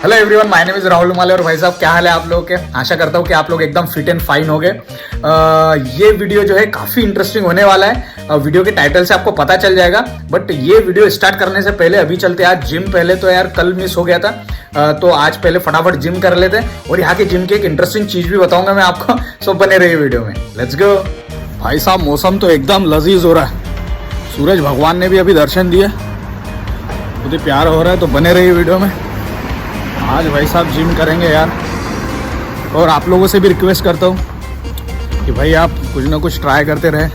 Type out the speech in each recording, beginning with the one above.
Hello everyone, my name is Rahul Male. और भाई साहब, क्या हाल है आप लोगों के? आशा करता हूँ कि आप लोग एकदम फिट एंड फाइन हो गए। ये वीडियो जो है काफ़ी इंटरेस्टिंग होने वाला है। वीडियो के टाइटल से आपको पता चल जाएगा। बट ये वीडियो स्टार्ट करने से पहले अभी चलते आज जिम। पहले तो यार कल मिस हो गया था, तो आज पहले फटाफट जिम कर लेते हैं। और यहाँ के जिम की एक इंटरेस्टिंग चीज़ भी बताऊंगा मैं आपको, सो बने रहिए वीडियो में। Let's go. भाई साहब, मौसम तो एकदम लजीज हो रहा है। सूरज भगवान ने भी अभी दर्शन दिए, बहुत ही प्यार हो रहा है। तो बने रहिए वीडियो में। आज भाई साहब जिम करेंगे यार। और आप लोगों से भी रिक्वेस्ट करता हूँ कि भाई आप कुछ ना कुछ ट्राई करते रहे।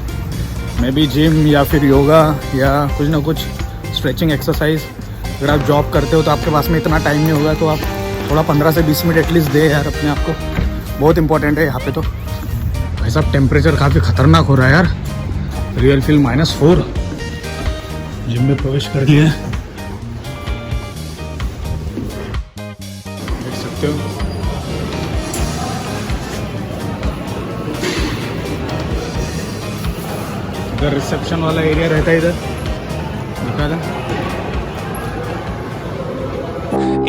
मैं भी जिम या फिर योगा या कुछ ना कुछ स्ट्रेचिंग एक्सरसाइज। अगर आप जॉब करते हो तो आपके पास में इतना टाइम नहीं होगा, तो आप थोड़ा 15 से 20 मिनट एटलीस्ट दे यार अपने आप को। बहुत इंपॉर्टेंट है यहाँ पे। तो भाई साहब, टेम्परेचर काफ़ी ख़तरनाक हो रहा है यार। Real feel -4। जिम में प्रवेश कर लिए। इधर रिसेप्शन वाला एरिया रहता है, इधर दिखा था।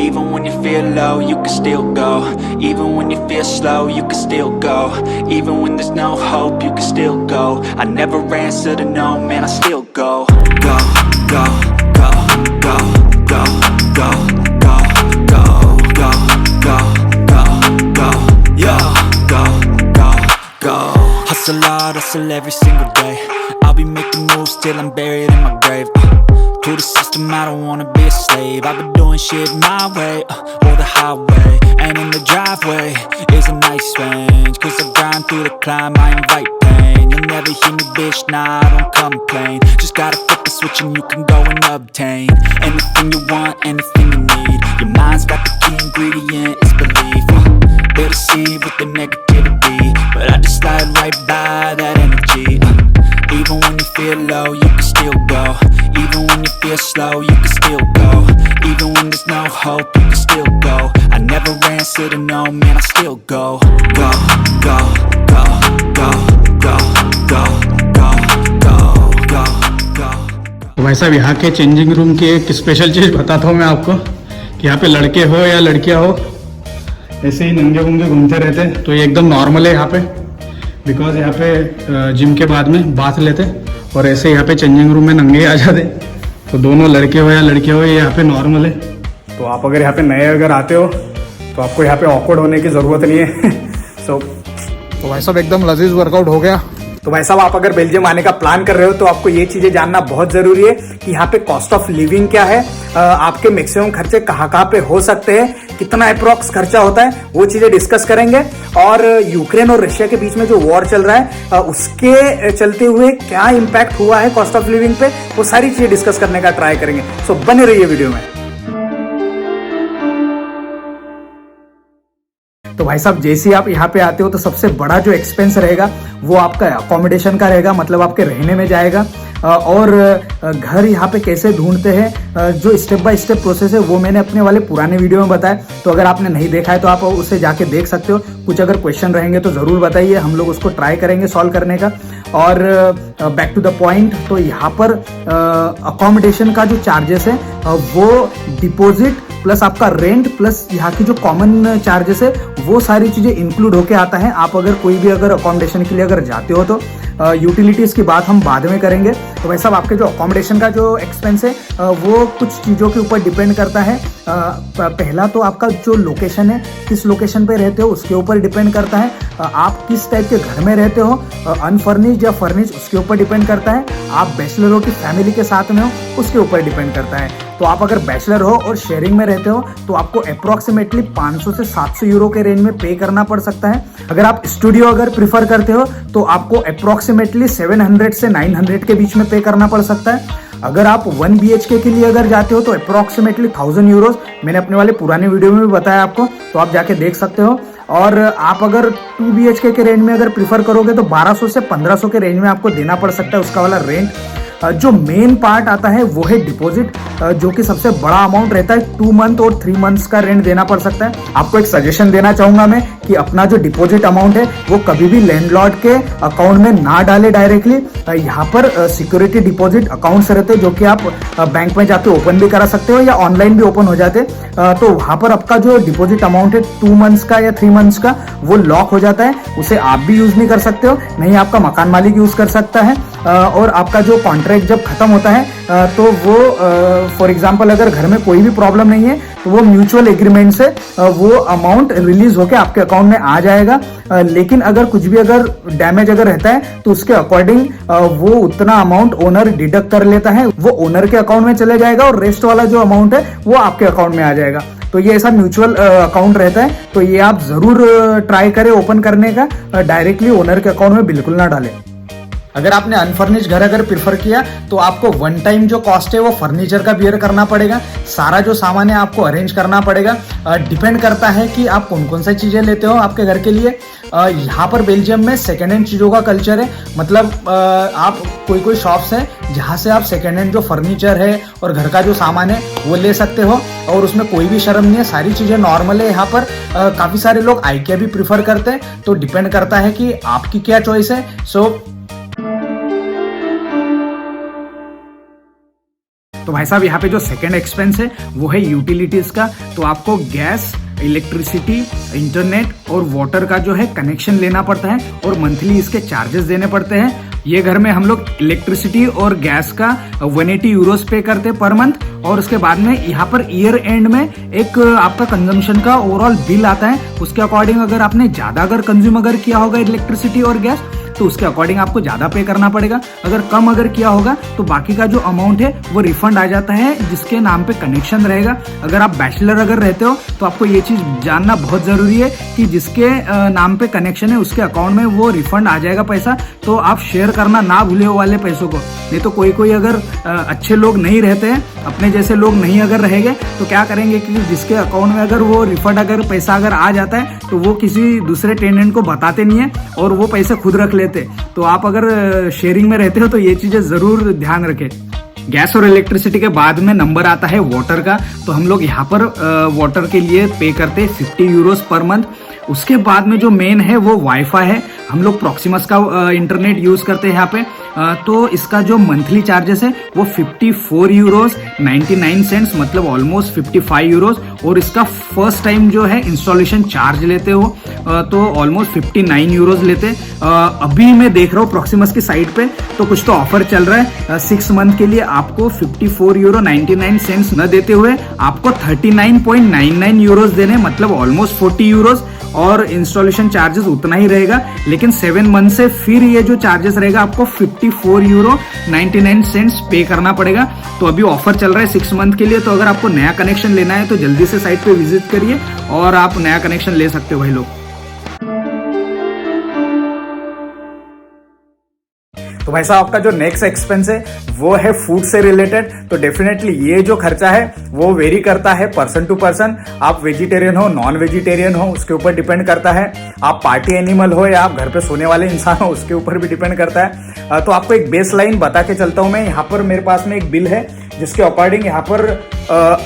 Even when you feel low, you can still go. Even when you feel slow, you can still go. Even when there's no hope, you can still go. I never answer to no, man, I still go. Go, go, go, go, go, go, go, go, go, go, go, go, yo, go, go, go. Hustle hard, hustle every single day. I'll be making moves till I'm buried in my grave. To the system, I don't wanna be a slave. I've been doing shit my way, or the highway. And in the driveway is a nice range. Cause I grind through the climb, I invite pain. You'll never hear me, bitch, nah, I don't complain. Just gotta flip the switch and you can go and obtain anything you want, anything you need. Your mind's got the key ingredient, it's belief. They deceive with the negativity, but I just slide right by that energy. Even when you feel low, you can still go. Even when you feel slow, you can still go. Even when there's no hope, you can still go. I never answer to no, man, I still go. Go, go, go, go, go, go, go, go, go, go. तो भाई साहब, यहाँ के changing room की एक special चीज़ बताता हूँ मैं आपको कि यहाँ पे लड़के हो या लड़कियाँ हो, ऐसे ही नंगे वंगे घूमते रहते हैं। तो ये एकदम नॉर्मल है यहाँ पे, बिकॉज यहाँ पे जिम के बाद में बाथ लेते और ऐसे यहाँ पे चेंजिंग रूम में नंगे आ जाते। तो दोनों लड़के हो या लड़कियाँ हो, ये यहाँ पे नॉर्मल है। तो आप अगर यहाँ पे नए अगर आते हो तो आपको यहाँ पे ऑकवर्ड होने की ज़रूरत नहीं है। तो भाई साहब, एकदम लजीज वर्कआउट हो गया। तो भाई साहब, आप अगर बेल्जियम आने का प्लान कर रहे हो तो आपको ये चीजें जानना बहुत जरूरी है कि यहाँ पे कॉस्ट ऑफ लिविंग क्या है, आपके मैक्सिमम खर्चे कहाँ कहाँ पे हो सकते हैं, कितना अप्रोक्स खर्चा होता है, वो चीजें डिस्कस करेंगे। और यूक्रेन और रशिया के बीच में जो वॉर चल रहा है, उसके चलते हुए क्या इम्पैक्ट हुआ है कॉस्ट ऑफ लिविंग पे, वो सारी चीजें डिस्कस करने का ट्राई करेंगे। सो बने रहिए वीडियो में। तो भाई साहब, जैसे आप यहाँ पे आते हो तो सबसे बड़ा जो एक्सपेंस रहेगा वो आपका अकोमोडेशन का रहेगा, मतलब आपके रहने में जाएगा। और घर यहाँ पे कैसे ढूंढते हैं, जो स्टेप बाय स्टेप प्रोसेस है वो मैंने अपने वाले पुराने वीडियो में बताया। तो अगर आपने नहीं देखा है तो आप उसे जाके देख सकते हो। कुछ अगर क्वेश्चन रहेंगे तो ज़रूर बताइए, हम लोग उसको ट्राई करेंगे सॉल्व करने का। और बैक टू द पॉइंट, तो यहाँ पर अकोमोडेशन का जो चार्जेस है वो डिपॉजिट प्लस आपका रेंट प्लस यहाँ की जो कॉमन चार्जेस है वो सारी चीज़ें इंक्लूड होके आता है। आप अगर कोई भी अगर अकोमोडेशन के लिए अगर जाते हो तो यूटिलिटीज़ की बात हम बाद में करेंगे। तो भाई साहब, आपके जो अकोमोडेशन का जो एक्सपेंस है वो कुछ चीज़ों के ऊपर डिपेंड करता है। पहला तो आपका जो लोकेशन है, किस लोकेशन पे रहते हो उसके ऊपर डिपेंड करता है। आप किस टाइप के घर में रहते हो, अनफर्निश्ड या फर्निश्ड, उसके ऊपर डिपेंड करता है। आप बैचलर हो कि फैमिली के साथ में हो, उसके ऊपर डिपेंड करता है। तो आप अगर बैचलर हो और शेयरिंग में रहते हो तो आपको अप्रोक्सीमेटली 500 से 700 यूरो के रेंज में पे करना पड़ सकता है। अगर आप स्टूडियो अगर प्रीफर करते हो तो आपको अप्रोक्सीमेटली 700 से 900 के बीच में पे करना पड़ सकता है। अगर आप 1 BHK के लिए अगर जाते हो तो अप्रोक्सीमेटली 1000 यूरोज, मैंने अपने वाले पुराने वीडियो में भी बताया आपको, तो आप जाके देख सकते हो। और आप अगर 2 BHK के रेंज में अगर प्रीफर करोगे तो 1200 से 1500 के रेंज में आपको देना पड़ सकता है उसका वाला रेंट। जो मेन पार्ट आता है वो है डिपॉजिट, जो कि सबसे बड़ा अमाउंट रहता है। 2 मंथ और 3 मंथ्स का रेंट देना पड़ सकता है। आपको एक सजेशन देना चाहूंगा मैं कि अपना जो डिपॉजिट अमाउंट है वो कभी भी लैंडलॉर्ड के अकाउंट में ना डाले डायरेक्टली। यहाँ पर सिक्योरिटी डिपॉजिट अकाउंट्स रहते हैं जो कि आप बैंक में जाके ओपन भी करा सकते हो या ऑनलाइन भी ओपन हो जाते। तो वहां पर आपका जो डिपॉजिट अमाउंट है 2 मंथ्स का या 3 मंथ्स का वो लॉक हो जाता है। उसे आप भी यूज नहीं कर सकते हो, नहीं आपका मकान मालिक यूज कर सकता है। और आपका जो कॉन्ट्रैक्ट जब खत्म होता है तो वो फॉर एग्जांपल अगर घर में कोई भी प्रॉब्लम नहीं है तो वो म्यूचुअल एग्रीमेंट से वो अमाउंट रिलीज होकर आपके अकाउंट में आ जाएगा। लेकिन अगर कुछ भी अगर डैमेज अगर रहता है तो उसके अकॉर्डिंग वो उतना अमाउंट ओनर डिडक्ट कर लेता है, वो ओनर के अकाउंट में चले जाएगा और रेस्ट वाला जो अमाउंट है वो आपके अकाउंट में आ जाएगा। तो ये ऐसा म्यूचुअल अकाउंट रहता है, तो ये आप जरूर ट्राई करें ओपन करने का, डायरेक्टली ओनर के अकाउंट में बिल्कुल ना डालें। अगर आपने अनफर्निश्ड घर अगर प्रिफर किया तो आपको वन टाइम जो कॉस्ट है वो फर्नीचर का बियर करना पड़ेगा, सारा जो सामान है आपको अरेंज करना पड़ेगा। डिपेंड करता है कि आप कौन कौन सी चीजें लेते हो आपके घर के लिए। यहाँ पर बेल्जियम में सेकेंड हैंड चीजों का कल्चर है, मतलब आप कोई शॉप्स है जहाँ से आप सेकेंड हैंड जो फर्नीचर है और घर का जो सामान है वो ले सकते हो और उसमें कोई भी शर्म नहीं है, सारी चीजें नॉर्मल है। यहाँ पर काफी सारे लोग आइकिया भी प्रिफर करते हैं, तो डिपेंड करता है कि आपकी क्या चॉइस है। तो भाई साहब यहाँ पे जो सेकेंड एक्सपेंस है वो है यूटिलिटीज का। तो आपको गैस, इलेक्ट्रिसिटी, इंटरनेट और वाटर का जो है कनेक्शन लेना पड़ता है और मंथली इसके चार्जेस देने पड़ते हैं। ये घर में हम लोग इलेक्ट्रिसिटी और गैस का 180 यूरोस पे करते हैं पर मंथ। और उसके बाद में यहाँ पर ईयर एंड में एक आपका कंजम्पशन का ओवरऑल बिल आता है। उसके अकॉर्डिंग अगर आपने ज्यादा अगर कंज्यूम अगर किया होगा इलेक्ट्रिसिटी और गैस तो उसके अकॉर्डिंग आपको ज्यादा पे करना पड़ेगा। अगर कम अगर किया होगा तो बाकी का जो अमाउंट है वो रिफंड आ जाता है जिसके नाम पे कनेक्शन रहेगा। अगर आप बैचलर अगर रहते हो तो आपको ये चीज जानना बहुत जरूरी है कि जिसके नाम पे कनेक्शन है उसके अकाउंट में वो रिफंड आ जाएगा पैसा। तो आप शेयर करना ना भूले वो वाले पैसों को, नहीं तो कोई अगर अच्छे लोग नहीं रहते हैं, अपने जैसे लोग नहीं अगर रहेंगे तो क्या करेंगे कि जिसके अकाउंट में अगर वो रिफंड अगर पैसा अगर आ जाता है तो वो किसी दूसरे टेनेंट को बताते नहीं है और वो पैसे खुद रख लेते। तो आप अगर शेयरिंग में रहते हो तो ये चीजें जरूर ध्यान रखें। गैस और इलेक्ट्रिसिटी के बाद में नंबर आता है वाटर का। तो हम लोग यहाँ पर वाटर के लिए पे करते हैं 50 यूरोस पर मंथ। उसके बाद में जो मेन है वो वाईफाई है। हम लोग प्रॉक्सिमस का इंटरनेट यूज करते हैं यहाँ पे। तो इसका जो मंथली चार्जेस है वो 54 यूरोस 99 सेंट्स, मतलब ऑलमोस्ट 55 यूरोस। और इसका फर्स्ट टाइम जो है इंस्टॉलेशन चार्ज लेते हो तो ऑलमोस्ट 59 यूरोस लेते। अभी मैं देख रहा हूँ प्रॉक्सिमस की साइट पे तो कुछ तो ऑफर चल रहा है। 6 मंथ के लिए आपको 54 यूरो 99 सेंट्स न देते हुए आपको 39.99 यूरोस देने, मतलब ऑलमोस्ट 40 यूरोस। और इंस्टॉलेशन चार्जेस उतना ही रहेगा, लेकिन 7 मंथ से फिर ये जो चार्जेस रहेगा आपको 54 यूरो 99 सेंट्स पे करना पड़ेगा। तो अभी ऑफर चल रहा है 6 मंथ के लिए। तो अगर आपको नया कनेक्शन लेना है तो जल्दी से साइट पे विजिट करिए और आप नया कनेक्शन ले सकते हो भाई लोग। तो भाई साहब आपका जो नेक्स्ट एक्सपेंस है वो है फूड से रिलेटेड। तो डेफिनेटली ये जो खर्चा है वो वेरी करता है पर्सन टू पर्सन। आप वेजिटेरियन हो, नॉन वेजिटेरियन हो, उसके ऊपर डिपेंड करता है। आप पार्टी एनिमल हो या आप घर पे सोने वाले इंसान हो, उसके ऊपर भी डिपेंड करता है। तो आपको एक बेस लाइन बता के चलता हूं मैं। यहाँ पर मेरे पास में एक बिल है जिसके अकॉर्डिंग यहाँ पर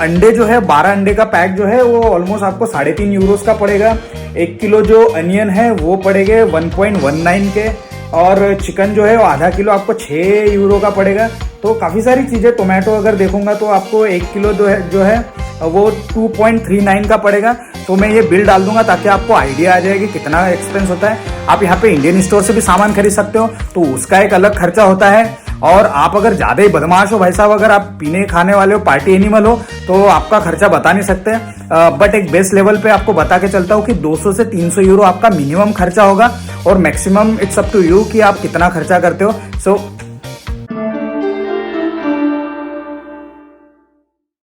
अंडे जो है 12 अंडे का पैक जो है वो ऑलमोस्ट आपको 3.5 यूरोस का पड़ेगा। 1 किलो जो अनियन है वो पड़ेगे 1.19 के। और चिकन जो है वो आधा किलो आपको 6 यूरो का पड़ेगा। तो काफी सारी चीजें, टोमेटो अगर देखूंगा तो आपको 1 किलो जो है वो 2.39 का पड़ेगा। तो मैं ये बिल डाल दूंगा ताकि आपको आइडिया आ जाएगी कितना एक्सपेंस होता है। आप यहाँ पे इंडियन स्टोर से भी सामान खरीद सकते हो तो उसका एक अलग खर्चा होता है। और आप अगर ज्यादा ही बदमाश हो भाई साहब, अगर आप पीने खाने वाले हो, पार्टी एनिमल हो, तो आपका खर्चा बता नहीं सकते। बट एक बेस लेवल पे आपको बता के चलता हूँ कि 200 से 300 यूरो आपका मिनिमम खर्चा होगा और maximum it's up to you कि आप कितना खर्चा करते हो।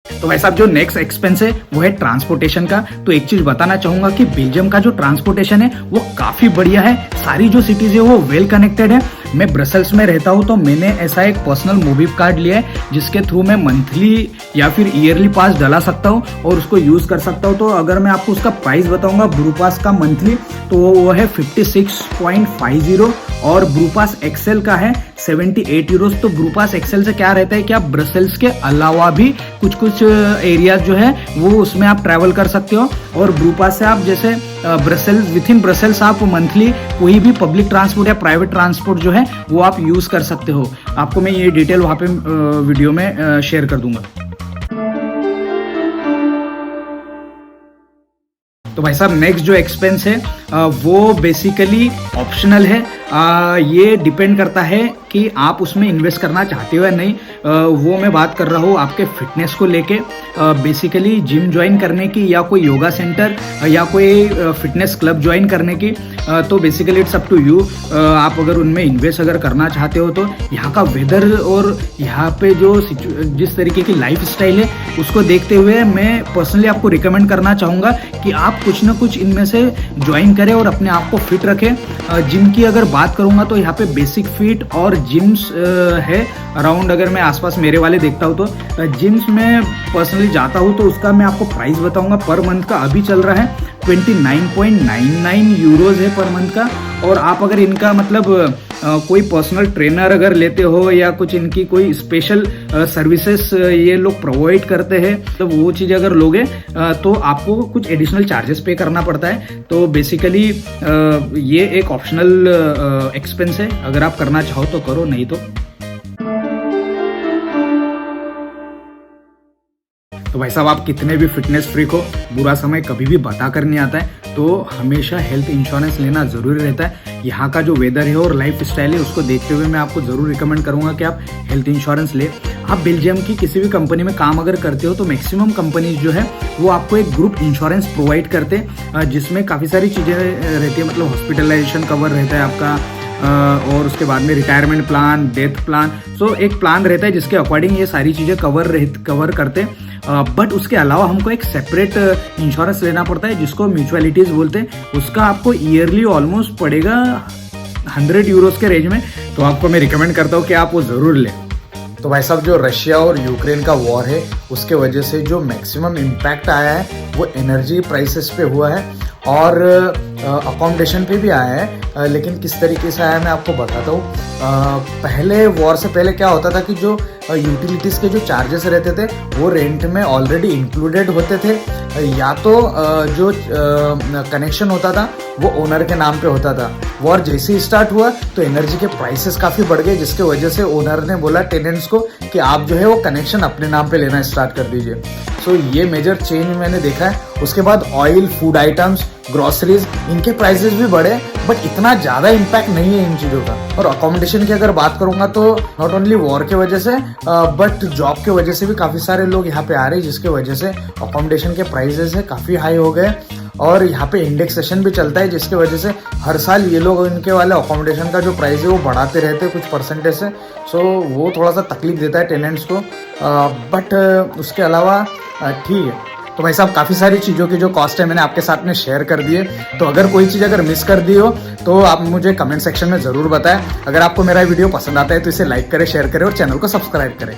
तो भाई साहब जो नेक्स्ट एक्सपेंस है वो है ट्रांसपोर्टेशन का। तो एक चीज बताना चाहूंगा कि बेल्जियम का जो ट्रांसपोर्टेशन है वो काफी बढ़िया है। सारी जो सिटीज है वो वेल कनेक्टेड है। मैं ब्रसेल्स में रहता हूँ तो मैंने ऐसा एक पर्सनल मोबिव कार्ड लिया है जिसके थ्रू मैं मंथली या फिर ईयरली पास डला सकता हूँ और उसको यूज कर सकता हूँ। तो अगर मैं आपको उसका प्राइस बताऊंगा ब्रू पास का मंथली तो वो है 56.50 और ब्रूपास एक्सेल का है 78 यूरोस। तो ब्रूपास एक्सेल से क्या रहता है कि आप ब्रसेल्स के अलावा भी कुछ कुछ एरियाज जो है वो उसमें आप ट्रैवल कर सकते हो। और ब्रूपास से आप जैसे ब्रसेल्स, विथ इन ब्रसेल्स आप मंथली कोई भी पब्लिक ट्रांसपोर्ट या प्राइवेट ट्रांसपोर्ट जो है वो आप यूज कर सकते हो। आपको मैं ये डिटेल वहाँ पे वीडियो में शेयर कर दूंगा। तो भाई साहब नेक्स्ट जो एक्सपेंस है वो बेसिकली ऑप्शनल है। ये डिपेंड करता है कि आप उसमें इन्वेस्ट करना चाहते हो या नहीं। वो मैं बात कर रहा हूँ आपके फिटनेस को लेके। बेसिकली जिम ज्वाइन करने की या कोई योगा सेंटर या कोई फिटनेस क्लब ज्वाइन करने की, तो basically it's up to you. आप अगर उनमें इन्वेस्ट अगर करना चाहते हो तो यहाँ का वेदर और यहाँ पे जो जिस तरीके की लाइफ स्टाइल है उसको देखते हुए मैं पर्सनली आपको रिकमेंड करना चाहूँगा कि आप कुछ ना कुछ इनमें से ज्वाइन करें और अपने आप को फिट रखें। जिम की अगर बात करूंगा तो यहाँ पे बेसिक फिट और जिम्स है अराउंड। अगर मैं आसपास मेरे वाले देखता हूँ तो जिम्स में पर्सनली जाता हूँ तो उसका मैं आपको प्राइस बताऊंगा। पर मंथ का अभी चल रहा है 29.99 यूरोज है पर मंथ का। और आप अगर इनका मतलब कोई पर्सनल ट्रेनर अगर लेते हो या कुछ इनकी कोई स्पेशल सर्विसेज ये लोग प्रोवाइड करते हैं तो वो चीज़ अगर लोगे तो आपको कुछ एडिशनल चार्जेस पे करना पड़ता है। तो बेसिकली ये एक ऑप्शनल एक्सपेंस है, अगर आप करना चाहो तो करो, नहीं तो भाई साहब आप कितने भी फिटनेस फ्रीक हो, बुरा समय कभी भी बता कर नहीं आता है। तो हमेशा हेल्थ इंश्योरेंस लेना ज़रूरी रहता है। यहाँ का जो वेदर है और लाइफ स्टाइल है उसको देखते हुए मैं आपको ज़रूर रिकमेंड करूँगा कि आप हेल्थ इंश्योरेंस ले। आप बेल्जियम की किसी भी कंपनी में काम अगर करते हो तो मैक्सिमम कंपनीज जो है वो आपको एक ग्रुप इंश्योरेंस प्रोवाइड करते हैं जिसमें काफ़ी सारी चीज़ें रहती है। मतलब हॉस्पिटलाइजेशन कवर रहता है आपका, और उसके बाद में रिटायरमेंट प्लान, डेथ प्लान। सो एक प्लान रहता है जिसके अकॉर्डिंग ये सारी चीज़ें कवर करते हैं। बट उसके अलावा हमको एक सेपरेट इंश्योरेंस लेना पड़ता है जिसको म्यूचुअलिटीज बोलते हैं। उसका आपको ईयरली ऑलमोस्ट पड़ेगा 100 यूरोज के रेंज में। तो आपको मैं रिकमेंड करता हूँ कि आप वो ज़रूर लें। तो भाई साहब जो रशिया और यूक्रेन का वॉर है उसके वजह से जो मैक्सिमम इम्पैक्ट आया है वो एनर्जी प्राइसेस पे हुआ है और अकोमोडेशन पे भी आया है। लेकिन किस तरीके से आया मैं आपको बताता हूँ। पहले वॉर से पहले क्या होता था कि जो यूटिलिटीज़ के जो चार्जेस रहते थे वो रेंट में ऑलरेडी इंक्लूडेड होते थे, या तो जो कनेक्शन होता था वो ओनर के नाम पे होता था। वॉर जैसे ही स्टार्ट हुआ तो एनर्जी के प्राइसेस काफ़ी बढ़ गए जिसके वजह से ओनर ने बोला टेनेंट्स को कि आप जो है वो कनेक्शन अपने नाम पे लेना स्टार्ट कर दीजिए। सो ये मेजर चेंज मैंने देखा है। उसके बाद ऑयल, फूड आइटम्स, ग्रोसरीज, इनके प्राइसेस भी बढ़े बट इतना ज़्यादा इम्पैक्ट नहीं है इन चीज़ों का। और अकोमोडेशन की अगर बात करूँगा तो नॉट ओनली वॉर के वजह से बट जॉब के वजह से भी काफ़ी सारे लोग यहाँ पे आ रहे हैं जिसके वजह से अकोमोडेशन के प्राइसेस है काफ़ी हाई हो गए। और यहाँ पे इंडेक्सेशन भी चलता है जिसके वजह से हर साल ये लोग इनके वाले अकोमोडेशन का जो प्राइस है वो बढ़ाते रहते हैं कुछ परसेंटेज से। सो वो थोड़ा सा तकलीफ देता है टेनेंट्स को, बट उसके अलावा ठीक है। तो भाई साहब काफ़ी सारी चीज़ों की जो कॉस्ट है मैंने आपके साथ में शेयर कर दिए। तो अगर कोई चीज़ अगर मिस कर दी हो तो आप मुझे कमेंट सेक्शन में ज़रूर बताएं। अगर आपको मेरा वीडियो पसंद आता है तो इसे लाइक करें, शेयर करें और चैनल को सब्सक्राइब करें।